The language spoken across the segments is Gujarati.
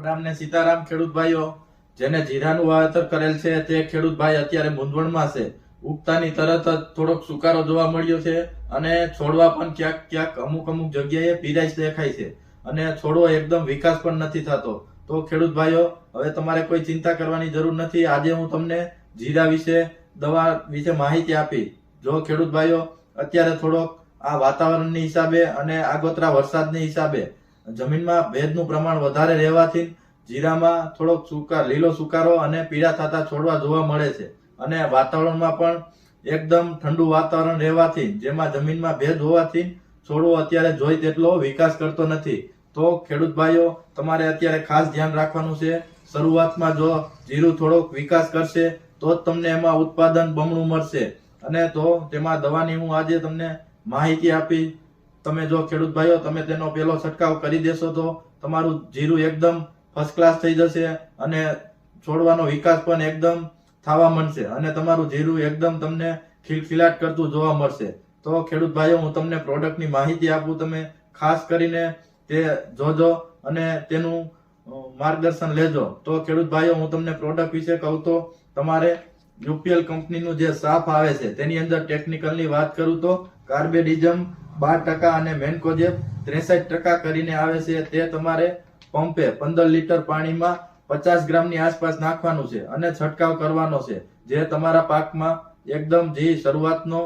રામ ને સીતારામ ખેડૂત ભાઈઓ, જેને જીરાનું વાવેતર કરેલ છે તે ખેડૂત ભાઈ અત્યારે મૂંઝવણમાં છે. ઉગતાની તરત જ થોડોક સુકારો જોવા મળ્યો છે અને છોડવા પણ ક્યાંક ક્યાંક અમુક જગ્યાએ પીરાશ દેખાય છે અને છોડવો એકદમ વિકાસ પણ નથી થતો. તો ખેડૂત ભાઈઓ, હવે તમારે કોઈ ચિંતા કરવાની જરૂર નથી. આજે હું તમને જીરા વિશે, દવા વિશે માહિતી આપી. જો ખેડૂત ભાઈઓ અત્યારે થોડોક આ વાતાવરણની હિસાબે અને આગોતરા વરસાદની હિસાબે જમીનમાં ભેજનું પ્રમાણ વધારે રહેવાથી જીરામાં થોડોક લીલો સુકારો અને પીળા થતા છોડવા જોવા મળે છે. અને વાતાવરણમાં પણ એકદમ ઠંડુ વાતાવરણ રહેવાથી, જેમાં જમીનમાં ભેજ હોવાથી છોડવો અત્યારે જોઈ તેટલો વિકાસ કરતો નથી. તો ખેડૂત ભાઈઓ, તમારે અત્યારે ખાસ ધ્યાન રાખવાનું છે. શરૂઆતમાં જો જીરું થોડોક વિકાસ કરશે તો જ તમને એમાં ઉત્પાદન બમણું મળશે. અને તો તેમાં દવાની હું આજે તમને માહિતી આપી. તમે જો ખેડૂત ભાઈઓ, તમે તેનો પહેલો છંટકાવ કરી દેશો તો તમારું જીરું એકદમ ફર્સ્ટ ક્લાસ થઈ જશે અને છોડવાનો વિકાસ પણ એકદમ થવા મળશે અને તમારું જીરું એકદમ તમને ખિલખિલાટ કરતું જોવા મળશે. તો ખેડૂત ભાઈઓ, હું તમને પ્રોડક્ટની માહિતી આપું, તમે ખાસ કરીને તે જોજો અને તેનું માર્ગદર્શન લેજો. તો ખેડૂત ભાઈઓ, હું તમને પ્રોડક્ટ વિશે કહું તો તમારે યુપીએલ કંપનીનું જે સાફ આવે છે તેની અંદર ટેકનિકલની વાત કરું તો કાર્બેડિઝમ 12% અને મેન્કોજેબ 63% કરીને આવે છે. તે તમારે પંપે 15 લીટર પાણીમાં 50 ગ્રામની આસપાસ નાખવાનું છે અને છંટકાવ કરવાનો છે. જે તમારા પાકમાં એકદમ જે શરૂઆતનો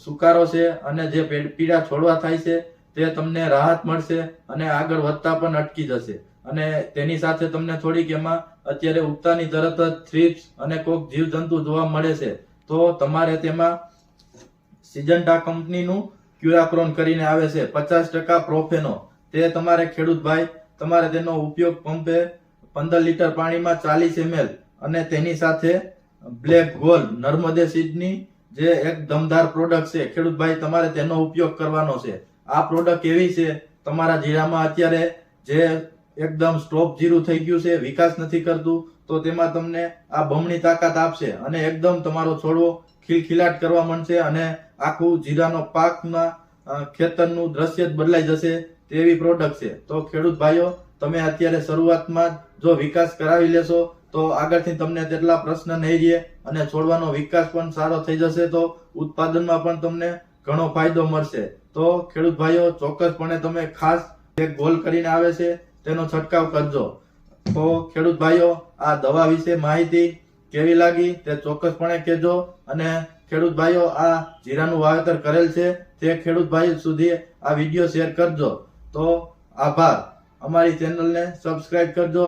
સુકારો છે અને જે પીળા છોડવા થાય છે તે તમને રાહત મળશે અને આગળ વધતા પણ અટકી જશે. અને તેની સાથે તમને થોડીક એમાં અત્યારે ઉગતાની તરત જ થ્રિપ્સ અને કોક જીવજંતુ જોવા મળે છે. તો તમારે તેમાં સિજન્ટા કંપનીનું ક્યુરાક્રોન કરીને આવે છે 50% પ્રોફેનો. તે તમારે ખેડૂત ભાઈ, તમારે તેનો ઉપયોગ પંપે 15 લીટર પાણીમાં 40 ml અને તેની સાથે બ્લેક ગોલ્ડ નર્મદે સીડની જે એક દમદાર પ્રોડક્ટ છે ખેડૂત ભાઈ, તમારે તેનો ઉપયોગ કરવાનો છે. આ પ્રોડક્ટ એવી છે, તમારા જીરામાં અત્યારે જે એકદમ સ્ટોપ જીરું થઈ ગયું છે, વિકાસ નથી કરતું, તો તેમાં તમને આ બમણી તાકાત આપશે અને એકદમ તમારો છોડવો ખિલખિલાટ કરવા માંડશે અને આખું જીરાનો પાકના ખેતરનું દ્રશ્ય જ બદલાઈ જશે તેવી પ્રોડક્ટ છે. તો ખેડૂત ભાઈઓ, તમે અત્યારે શરૂઆતમાં જો વિકાસ કરાવી લેશો તો આગળથી તમને તેટલા પ્રશ્ન નહીં રહે અને છોડવાનો વિકાસ પણ સારો થઈ જશે. તો ઉત્પાદનમાં પણ તમને ઘણો ફાયદો મળશે. તો ખેડૂત ભાઈઓ, ચોક્કસપણે તમે ખાસ એક ગોલ કરીને આવે છે તેનો છંટકાવ કરજો. તો ખેડૂત ભાઈઓ, આ દવા વિશે માહિતી કેવી લાગી તે ચોક્કસપણે કહેજો. અને ખેડૂત ભાઈઓ, આ જીરાનું વાવેતર કરેલ છે તે ખેડૂત ભાઈ સુધી આ વિડીયો શેર કરજો. તો આભાર. અમારી ચેનલને સબસ્ક્રાઇબ કરજો.